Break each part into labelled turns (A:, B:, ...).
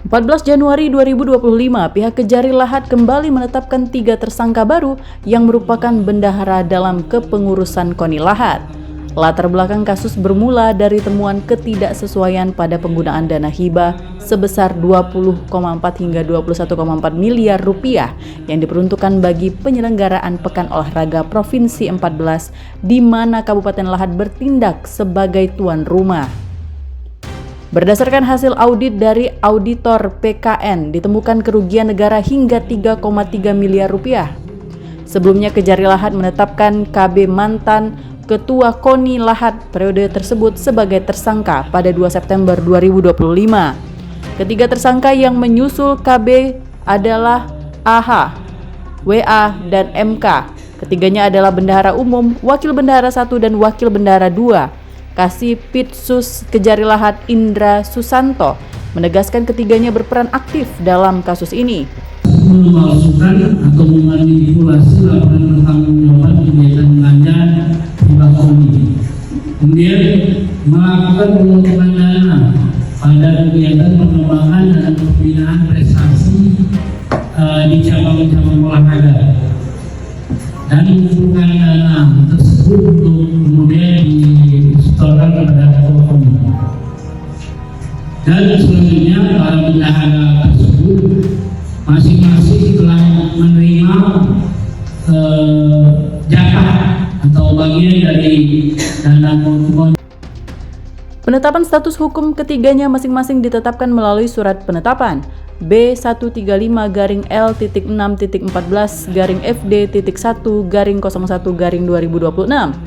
A: 14 Januari 2025, pihak Kejari Lahat kembali menetapkan 3 tersangka baru yang merupakan bendahara dalam kepengurusan KONI Lahat. Latar belakang kasus bermula dari temuan ketidaksesuaian pada penggunaan dana hibah sebesar 20,4 hingga 21,4 miliar rupiah yang diperuntukkan bagi penyelenggaraan Pekan Olahraga Provinsi 14 di mana Kabupaten Lahat bertindak sebagai tuan rumah. Berdasarkan hasil audit dari auditor PKN, ditemukan kerugian negara hingga 3,3 miliar rupiah. Sebelumnya Kejari Lahat menetapkan KB mantan Ketua KONI Lahat periode tersebut sebagai tersangka pada 2 September 2025. Ketiga tersangka yang menyusul KB adalah AH, WA, dan MK. Ketiganya adalah Bendahara Umum, Wakil Bendahara 1, dan Wakil Bendahara 2. Kasipitsus Kejari Lahat Indra Susanto menegaskan ketiganya berperan aktif dalam kasus ini.
B: Memalsukan atau memanipulasi laporan pertanggungjawaban kegiatan belanja hibah KONI, kemudian melakukan pemotongan dana pada kegiatan pengembangan dan pembinaan prestasi di cabang-cabang olahraga dan mengumpulkan dana tersebut untuk kemudian disetorkan kepada KONI. Dan selanjutnya para bendahara tersebut masing-masing telah menerima jatah atau bagian dari dana KONI.
A: Penetapan status hukum ketiganya masing-masing ditetapkan melalui surat penetapan B135-L.6.14-FD.1-01-2026,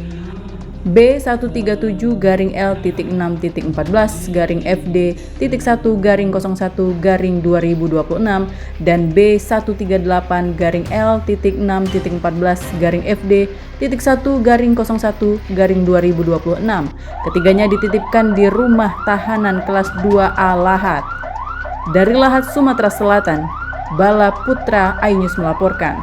A: B137-L.6.14-FD.1-01-2026, dan B138-L.6.14-FD.1-01-2026. Ketiganya dititipkan di rumah tahanan kelas 2A Lahat. Dari Lahat, Sumatera Selatan, Bala Putra iNews melaporkan.